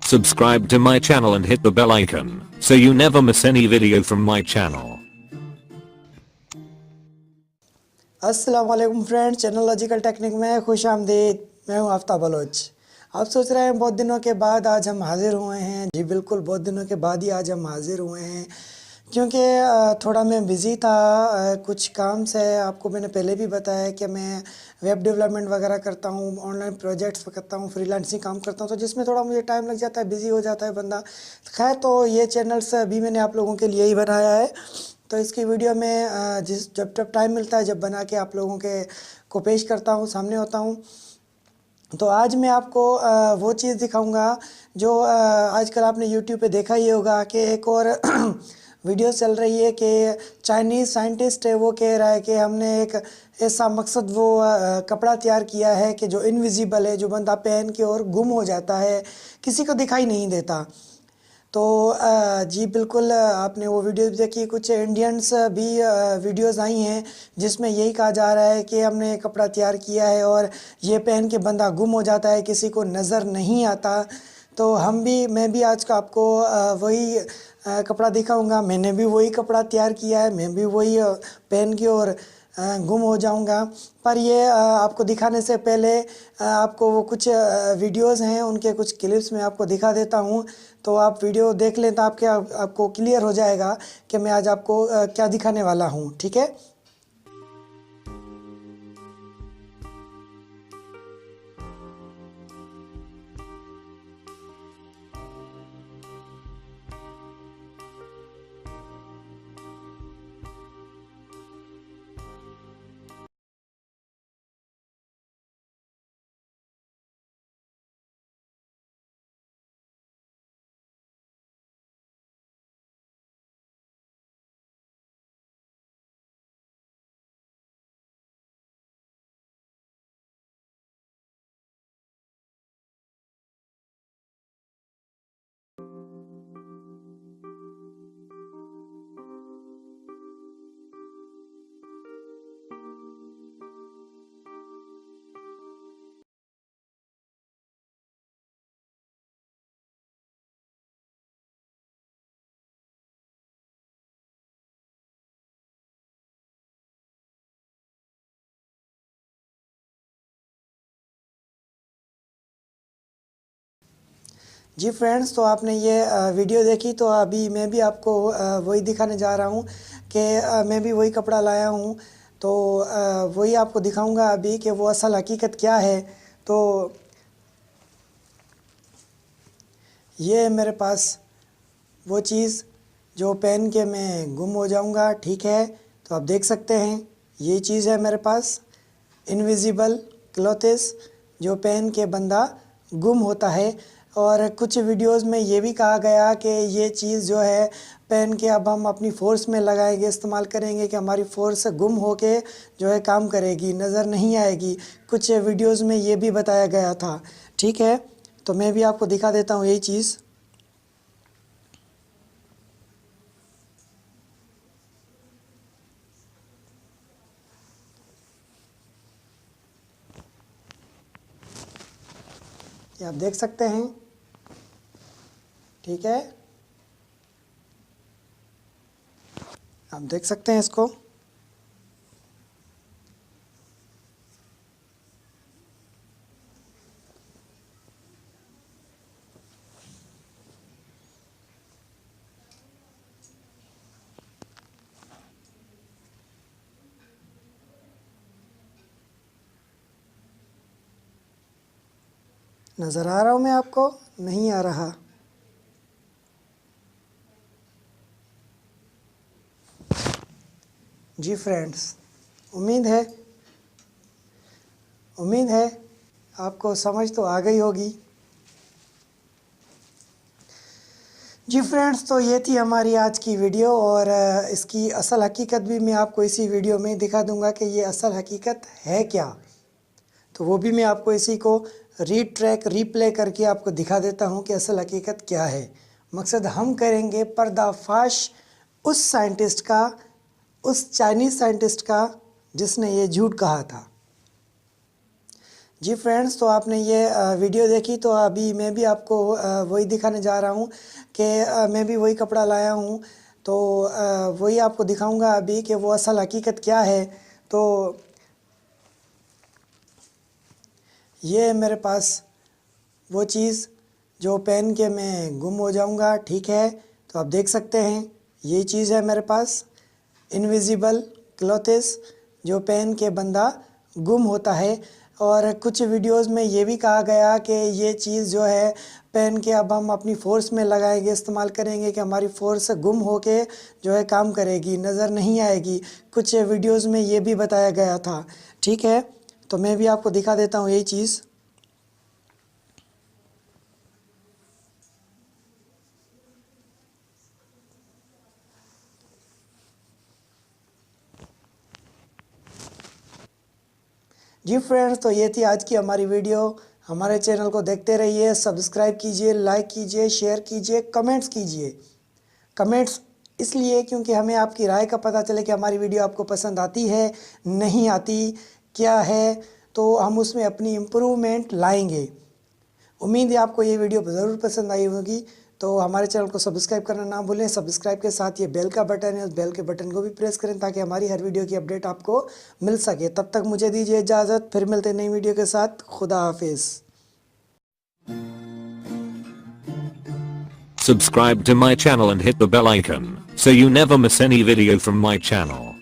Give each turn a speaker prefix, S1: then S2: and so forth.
S1: Subscribe to my channel and hit the bell icon so you never miss any video from my channel.
S2: अस्सलाम वालेकुम friends, channel logical technique में खुश आमदीद। मैं हूं Aftab Bloch. आप सोच रहे हैं बहुत दिनों के बाद आज हम हाज़िर हुए हैं। जी बिल्कुल, बहुत दिनों के बाद ही आज हम हाज़िर हुए हैं क्योंकि थोड़ा मैं बिज़ी था कुछ काम से। आपको मैंने पहले भी बताया कि मैं वेब डेवलपमेंट वगैरह करता हूँ, ऑनलाइन प्रोजेक्ट्स करता हूँ, फ्रीलांसिंग काम करता हूँ, तो जिसमें थोड़ा मुझे टाइम लग जाता है, बिज़ी हो जाता है बंदा। खैर, तो ये चैनल्स अभी मैंने आप लोगों के लिए ही बनाया है, तो इसकी वीडियो में जब टाइम मिलता है जब बना के आप लोगों के को पेश करता हूँ, सामने होता हूँ। तो आज मैं आपको वो चीज़ दिखाऊंगा जो आजकल आपने यूट्यूब पे देखा ही होगा कि एक और वीडियो चल रही है कि चाइनीज़ साइंटिस्ट है, वो कह रहा है कि हमने एक ऐसा मकसद वो कपड़ा तैयार किया है कि जो इनविजिबल है, जो बंदा पहन के और गुम हो जाता है, किसी को दिखाई नहीं देता। तो जी बिल्कुल, आपने वो वीडियो भी देखी। कुछ इंडियंस भी वीडियोस आई हैं जिसमें यही कहा जा रहा है कि हमने एक कपड़ा तैयार किया है और ये पहन के बंदा गुम हो जाता है, किसी को नज़र नहीं आता। तो मैं भी आज का आपको वही कपड़ा दिखाऊंगा। मैंने भी वही कपड़ा तैयार किया है, मैं भी वही पहन के और गुम हो जाऊंगा। पर ये आपको दिखाने से पहले आपको वो कुछ वीडियोस हैं, उनके कुछ क्लिप्स मैं आपको दिखा देता हूं। तो आप वीडियो देख लें तो आपको क्लियर हो जाएगा कि मैं आज आपको क्या दिखाने वाला हूं। ठीक है। जी फ्रेंड्स, तो आपने ये वीडियो देखी, तो अभी मैं भी आपको वही दिखाने जा रहा हूँ कि मैं भी वही कपड़ा लाया हूँ। तो वही आपको दिखाऊंगा अभी कि वो असल हकीकत क्या है। तो ये है मेरे पास वो चीज़ जो पहन के मैं गुम हो जाऊंगा। ठीक है, तो आप देख सकते हैं ये चीज़ है मेरे पास, इनविजिबल क्लॉथेस, जो पहन के बंदा गुम होता है। और कुछ वीडियोस में ये भी कहा गया कि ये चीज़ जो है पहन के अब हम अपनी फ़ोर्स में लगाएंगे, इस्तेमाल करेंगे कि हमारी फ़ोर्स गुम होके जो है काम करेगी, नज़र नहीं आएगी। कुछ वीडियोस में ये भी बताया गया था। ठीक है, तो मैं भी आपको दिखा देता हूँ यही चीज़। ये आप देख सकते हैं। ठीक है, आप देख सकते हैं इसको। नज़र आ रहा हूँ मैं आपको? नहीं आ रहा? जी फ्रेंड्स, उम्मीद है आपको समझ तो आ गई होगी। जी फ्रेंड्स, तो ये थी हमारी आज की वीडियो और इसकी असल हकीकत भी मैं आपको इसी वीडियो में दिखा दूंगा कि ये असल हकीकत है क्या। तो वो भी मैं आपको इसी को रिप्ले करके आपको दिखा देता हूँ कि असल हकीकत क्या है। मकसद हम करेंगे पर्दाफाश उस साइंटिस्ट का, उस चाइनीज़ साइंटिस्ट का जिसने ये झूठ कहा था। जी फ्रेंड्स, तो आपने ये वीडियो देखी, तो अभी मैं भी आपको वही दिखाने जा रहा हूँ कि मैं भी वही कपड़ा लाया हूँ। तो वही आपको दिखाऊंगा अभी कि वो असल हकीकत क्या है। तो ये है मेरे पास वो चीज़ जो पहन के मैं गुम हो जाऊंगा, ठीक है। तो आप देख सकते हैं ये चीज़ है मेरे पास, इनविजिबल क्लॉथेस, जो पहन के बंदा गुम होता है। और कुछ वीडियोस में ये भी कहा गया कि ये चीज़ जो है पहन के अब हम अपनी फ़ोर्स में लगाएंगे, इस्तेमाल करेंगे कि हमारी फ़ोर्स गुम होके जो है काम करेगी, नज़र नहीं आएगी। कुछ वीडियोस में ये भी बताया गया था, ठीक है। तो मैं भी आपको दिखा देता हूँ यही चीज़। जी फ्रेंड्स, तो ये थी आज की हमारी वीडियो। हमारे चैनल को देखते रहिए, सब्सक्राइब कीजिए, लाइक कीजिए, शेयर कीजिए, कमेंट्स कीजिए। कमेंट्स इसलिए क्योंकि हमें आपकी राय का पता चले कि हमारी वीडियो आपको पसंद आती है, नहीं आती, क्या है, तो हम उसमें अपनी इम्प्रूवमेंट लाएंगे। उम्मीद है आपको ये वीडियो ज़रूर पसंद आई होगी। तो हमारे चैनल को सब्सक्राइब करना ना भूलें। सब्सक्राइब के साथ ये बेल का बटन है, उस बेल के बटन को भी प्रेस करें ताकि हमारी हर वीडियो की अपडेट आपको मिल सके। तब तक मुझे दीजिए इजाज़त, फिर मिलते हैं नई वीडियो के साथ। खुदा हाफिज़।
S1: Subscribe to my channel and hit the bell icon so you never miss any video from my channel.